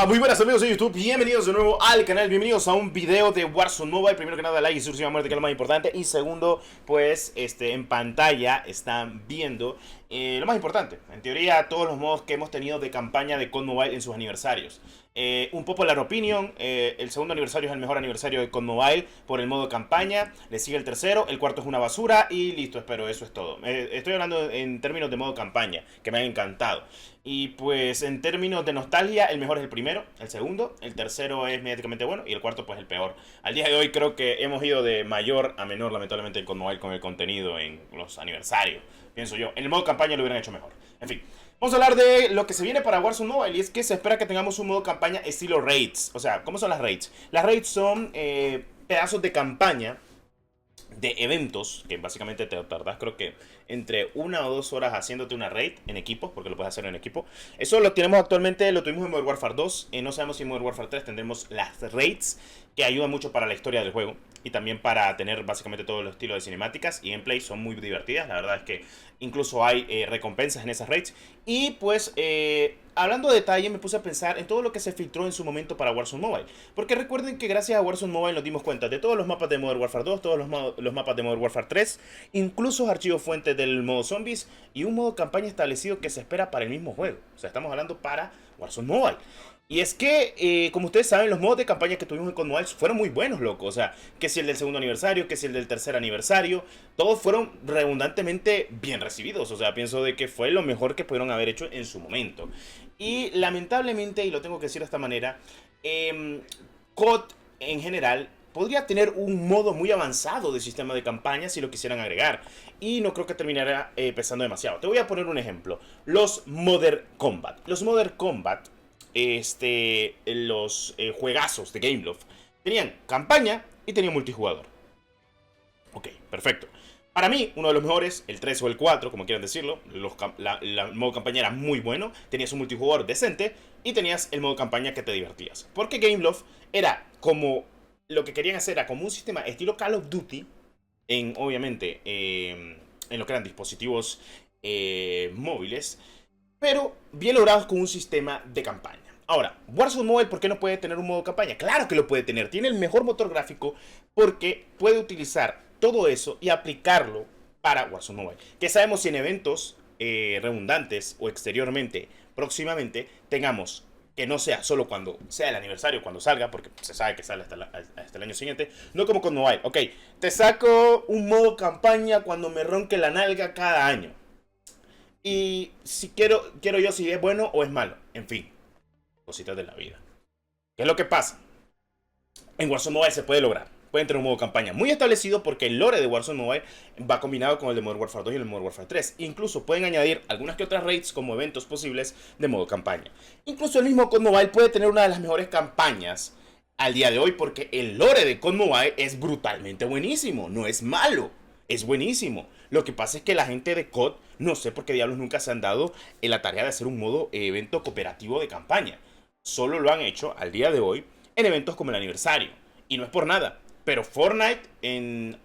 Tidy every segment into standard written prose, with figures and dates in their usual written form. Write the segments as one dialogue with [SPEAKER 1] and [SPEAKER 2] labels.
[SPEAKER 1] Muy buenas amigos de YouTube, bienvenidos de nuevo al canal, bienvenidos a un video de Warzone Mobile. Primero que nada, like y suscribirse a muerte, que es lo más importante. Y segundo, pues en pantalla están viendo lo más importante. En teoría, todos los modos que hemos tenido de campaña de COD Mobile en sus aniversarios. Un popular opinion, el segundo aniversario es el mejor aniversario de COD Mobile por el modo campaña. Le sigue el tercero, el cuarto es una basura y listo, espero, eso es todo. Estoy hablando en términos de modo campaña, que me han encantado. Y pues en términos de nostalgia, el mejor es el primero, el segundo, el tercero es mediáticamente bueno y el cuarto pues el peor. Al día de hoy creo que hemos ido de mayor a menor, lamentablemente, en COD Mobile con el contenido en los aniversarios, pienso yo. En el modo campaña lo hubieran hecho mejor. En fin, vamos a hablar de lo que se viene para Warzone Mobile, y es que se espera que tengamos un modo campaña estilo raids. O sea, ¿cómo son las raids? Las raids son pedazos de campaña de eventos que básicamente te tardas, creo que entre 1 o 2 horas haciéndote una raid en equipo, porque lo puedes hacer en equipo. Eso lo tenemos actualmente, lo tuvimos en Modern Warfare 2, no sabemos si en Modern Warfare 3 tendremos las raids, que ayudan mucho para la historia del juego y también para tener básicamente todo el estilo de cinemáticas y gameplay. Son muy divertidas, la verdad es que incluso hay recompensas en esas raids. Y pues hablando de detalle, me puse a pensar en todo lo que se filtró en su momento para Warzone Mobile, porque recuerden que gracias a Warzone Mobile nos dimos cuenta de todos los mapas de Modern Warfare 2, todos los mapas de Modern Warfare 3, incluso archivos fuentes del modo zombies y un modo campaña establecido que se espera para el mismo juego. O sea, estamos hablando para Warzone Mobile. Y es que, como ustedes saben, los modos de campaña que tuvimos en COD Mobile fueron muy buenos, loco. O sea, que si el del segundo aniversario, que si el del tercer aniversario, todos fueron redundantemente bien recibidos. O sea, pienso de que fue lo mejor que pudieron haber hecho en su momento. Y lamentablemente, y lo tengo que decir de esta manera, COD en general podría tener un modo muy avanzado de sistema de campaña si lo quisieran agregar. Y no creo que terminara pesando demasiado. Te voy a poner un ejemplo. Los Modern Combat. Los Modern Combat, los juegazos de Gameloft, tenían campaña y tenían multijugador. Ok, perfecto. Para mí, uno de los mejores, el 3 o el 4, como quieran decirlo, el modo campaña era muy bueno, tenías un multijugador decente y tenías el modo campaña que te divertías. Porque Gameloft era como, lo que querían hacer era como un sistema estilo Call of Duty, obviamente, en lo que eran dispositivos móviles, pero bien logrados con un sistema de campaña. Ahora, Warzone Mobile, ¿por qué no puede tener un modo campaña? Claro que lo puede tener, tiene el mejor motor gráfico porque puede utilizar todo eso y aplicarlo para Warzone Mobile. Que sabemos si en eventos redundantes o exteriormente, próximamente, tengamos que no sea solo cuando sea el aniversario, cuando salga, porque se sabe que sale hasta el año siguiente, no como con Mobile. Ok, te saco un modo campaña cuando me ronque la nalga cada año. Y si quiero yo si es bueno o es malo. En fin, cositas de la vida. ¿Qué es lo que pasa? En Warzone Mobile se puede lograr. Pueden tener un modo campaña muy establecido porque el lore de Warzone Mobile va combinado con el de Modern Warfare 2 y el de Modern Warfare 3. Incluso pueden añadir algunas que otras raids como eventos posibles de modo campaña. Incluso el mismo COD Mobile puede tener una de las mejores campañas al día de hoy porque el lore de COD Mobile es brutalmente buenísimo. No es malo, es buenísimo. Lo que pasa es que la gente de COD, no sé por qué diablos nunca se han dado en la tarea de hacer un modo evento cooperativo de campaña. Solo lo han hecho al día de hoy en eventos como el aniversario. Y no es por nada, pero Fortnite en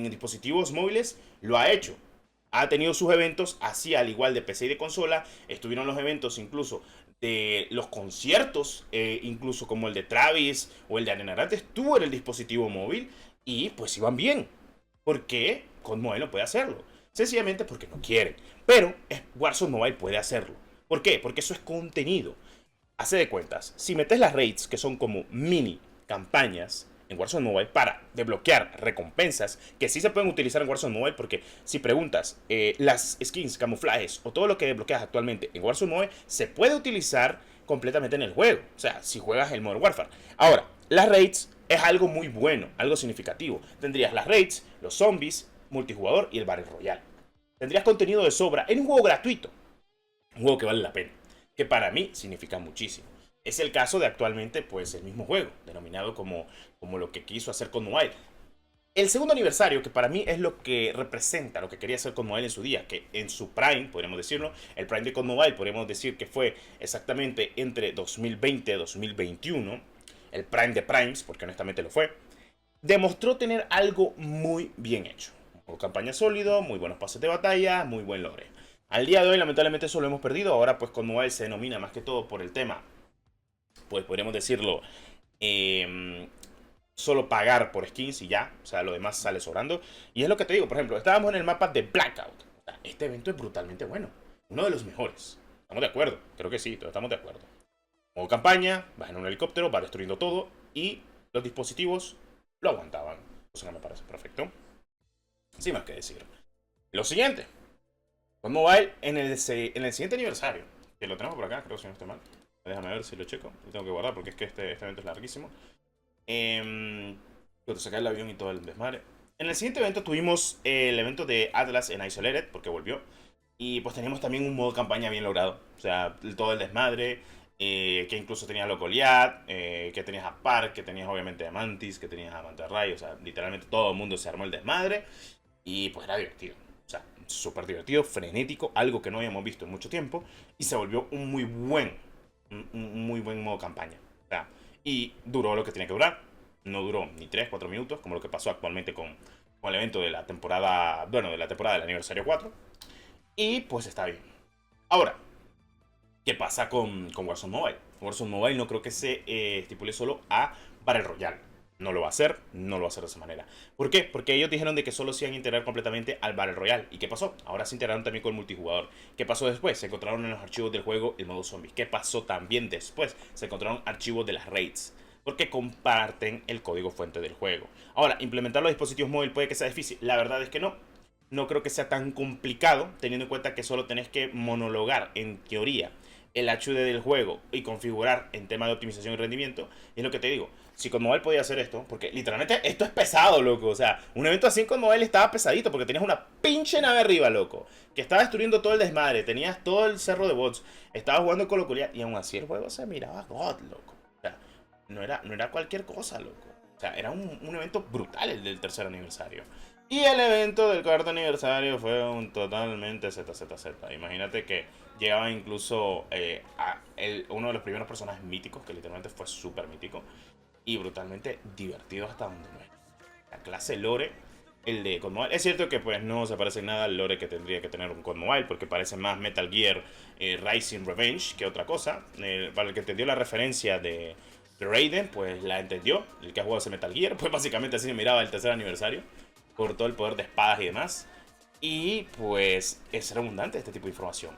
[SPEAKER 1] dispositivos móviles lo ha hecho. Ha tenido sus eventos así al igual de PC y de consola. Estuvieron los eventos incluso de los conciertos, incluso como el de Travis o el de Ariana Grande, estuvo en el dispositivo móvil y pues iban bien. ¿Por qué COD Mobile no puede hacerlo? Sencillamente porque no quieren. Pero Warzone Mobile puede hacerlo. ¿Por qué? Porque eso es contenido. Hace de cuentas, si metes las raids, que son como mini campañas en Warzone Mobile para desbloquear recompensas, que sí se pueden utilizar en Warzone Mobile, porque si preguntas, las skins, camuflajes o todo lo que desbloqueas actualmente en Warzone Mobile se puede utilizar completamente en el juego. O sea, si juegas el Modern Warfare. Ahora, las raids es algo muy bueno, algo significativo. Tendrías las raids, los zombies, multijugador y el Battle Royale. Tendrías contenido de sobra en un juego gratuito. Un juego que vale la pena, que para mí significa muchísimo. Es el caso de actualmente, pues, el mismo juego, denominado como lo que quiso hacer COD Mobile. El segundo aniversario, que para mí es lo que representa lo que quería hacer COD Mobile en su día, que en su prime, podríamos decirlo, el prime de COD Mobile, podríamos decir que fue exactamente entre 2020 y 2021, el prime de primes, porque honestamente lo fue, demostró tener algo muy bien hecho. Una campaña sólido, muy buenos pases de batalla, muy buen lore. Al día de hoy, lamentablemente, eso lo hemos perdido. Ahora, pues, COD Mobile se denomina más que todo por el tema pues podríamos decirlo, solo pagar por skins y ya. O sea, lo demás sale sobrando. Y es lo que te digo, por ejemplo, estábamos en el mapa de Blackout. O sea, este evento es brutalmente bueno. Uno de los mejores. ¿Estamos de acuerdo? Creo que sí, todos estamos de acuerdo. Modo campaña, vas en un helicóptero, va destruyendo todo y los dispositivos lo aguantaban. Cosa que me parece perfecto. Sin más que decir. Lo siguiente. Con Mobile en el siguiente aniversario. Que lo tenemos por acá, creo que si no estoy mal. Déjame ver si lo checo. Lo tengo que guardar porque es que este evento es larguísimo. Cuando sacar el avión y todo el desmadre. En el siguiente evento tuvimos el evento de Atlas en Isolated, porque volvió. Y pues teníamos también un modo campaña bien logrado. O sea, todo el desmadre. Que incluso tenías a Goliath, que tenías a Park, que tenías obviamente a Mantis, que tenías a Mantarray. O sea, literalmente todo el mundo se armó el desmadre. Y pues era divertido. O sea, súper divertido, frenético, algo que no habíamos visto en mucho tiempo. Y se volvió un muy buen modo campaña. O sea, y duró lo que tenía que durar. No duró ni 3-4 minutos, como lo que pasó actualmente con el evento de la temporada, bueno, de la temporada del aniversario 4. Y pues está bien. Ahora, ¿qué pasa con Warzone Mobile? Warzone Mobile no creo que se estipule solo a Battle Royale. No lo va a hacer, no lo va a hacer de esa manera. ¿Por qué? Porque ellos dijeron de que solo se iban a integrar completamente al Battle Royale. ¿Y qué pasó? Ahora se integraron también con el multijugador. ¿Qué pasó después? Se encontraron en los archivos del juego el modo zombies. ¿Qué pasó también después? Se encontraron archivos de las raids. Porque comparten el código fuente del juego. Ahora, implementar los dispositivos móviles puede que sea difícil. La verdad es que no. No creo que sea tan complicado, teniendo en cuenta que solo tenés que monologar, en teoría, el HUD del juego y configurar en tema de optimización y rendimiento. Y es lo que te digo, si con Mobile podía hacer esto, porque literalmente esto es pesado, loco. O sea, un evento así con Mobile estaba pesadito porque tenías una pinche nave arriba, loco, que estaba destruyendo todo el desmadre, tenías todo el cerro de bots, estabas jugando con localidad y aún así el juego se miraba God, loco. O sea, no era cualquier cosa, loco. O sea, era un evento brutal el del tercer aniversario. Y el evento del cuarto aniversario fue un totalmente ZZZ. Imagínate que llegaba incluso uno de los primeros personajes míticos, que literalmente fue súper mítico y brutalmente divertido hasta donde no es. La clase Lore, el de COD Mobile. Es cierto que pues no se parece en nada al Lore que tendría que tener un COD Mobile, porque parece más Metal Gear Rising Revenge que otra cosa. Para el que entendió la referencia de Raiden, pues la entendió. El que ha jugado ese Metal Gear, pues básicamente así se miraba el tercer aniversario, por todo el poder de espadas y demás. Y pues es redundante este tipo de información.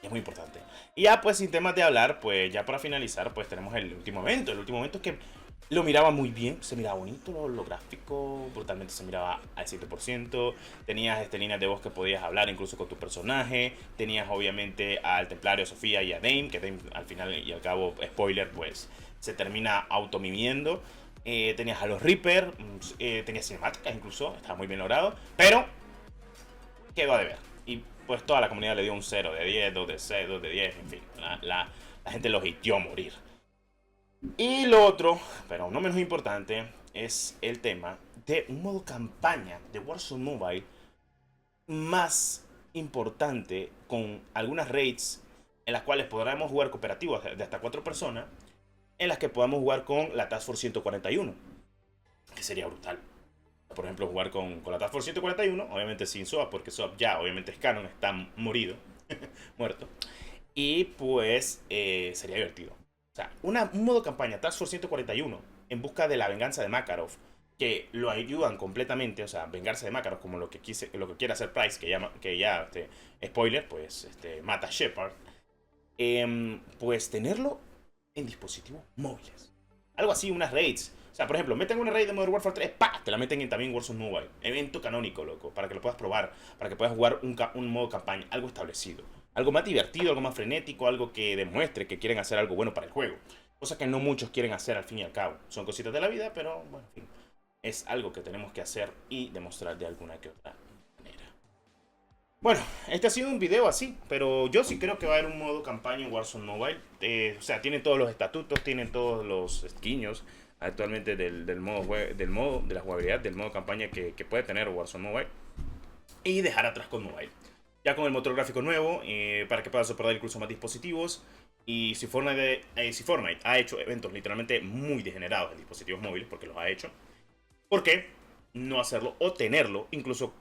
[SPEAKER 1] Es muy importante. Y ya pues sin temas de hablar, pues ya para finalizar, pues tenemos el último evento. El último evento que lo miraba muy bien, se miraba bonito, lo gráfico, brutalmente se miraba al 100%. Tenías líneas de voz que podías hablar incluso con tu personaje. Tenías obviamente al Templario Sofía y a Dame, que Dame al final y al cabo, spoiler, pues se termina automimiendo. Tenías a los Reaper, tenías cinemáticas incluso, estaba muy bien logrado, pero quedó a deber. Y pues toda la comunidad le dio un 0 de 10, 2 de 6, 2 de 10, en fin, la gente lo hitió a morir. Y lo otro, pero no menos importante, es el tema de un modo campaña de Warzone Mobile más importante, con algunas raids en las cuales podremos jugar cooperativos de hasta 4 personas, en las que podamos jugar con la Task Force 141, que sería brutal. Por ejemplo, jugar con la Task Force 141, obviamente sin SOA, porque SOA ya obviamente es canon, está morido, muerto. Y pues sería divertido. O sea, un modo campaña Task Force 141 en busca de la venganza de Makarov, que lo ayudan completamente, o sea, vengarse de Makarov, como lo que quiere hacer Price, que ya spoiler, pues mata a Shepard. Pues tenerlo en dispositivos móviles. Algo así, unas raids. O sea, por ejemplo, meten una raid de Modern Warfare 3, ¡pa! Te la meten también en Warzone Mobile. Evento canónico, loco, para que lo puedas probar, para que puedas jugar un modo campaña, algo establecido. Algo más divertido, algo más frenético, algo que demuestre que quieren hacer algo bueno para el juego. Cosa que no muchos quieren hacer al fin y al cabo. Son cositas de la vida, pero bueno, en fin. Es algo que tenemos que hacer y demostrar de alguna que otra manera. Bueno, este ha sido un video así, pero yo sí creo que va a haber un modo campaña en Warzone Mobile. O sea, tiene todos los estatutos, tiene todos los esquiños actualmente del modo, de la jugabilidad, del modo campaña que puede tener Warzone Mobile. Y dejar atrás con Mobile. Ya con el motor gráfico nuevo, para que pueda soportar incluso más dispositivos. Y si Fortnite ha hecho eventos literalmente muy degenerados en dispositivos móviles, porque los ha hecho, ¿por qué no hacerlo o tenerlo, incluso,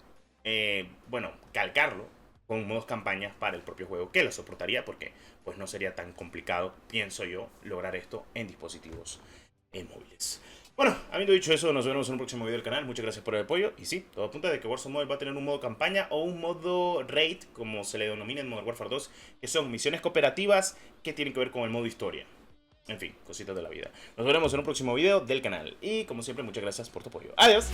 [SPEAKER 1] bueno, calcarlo con modos campañas para el propio juego, que lo soportaría porque pues no sería tan complicado, pienso yo, lograr esto en dispositivos móviles. Bueno, habiendo dicho eso, nos vemos en un próximo video del canal. Muchas gracias por el apoyo. Y sí, todo apunta de que Warzone Mobile va a tener un modo campaña o un modo raid, como se le denomina en Modern Warfare 2, que son misiones cooperativas que tienen que ver con el modo historia. En fin, cositas de la vida. Nos veremos en un próximo video del canal. Y como siempre, muchas gracias por tu apoyo. ¡Adiós!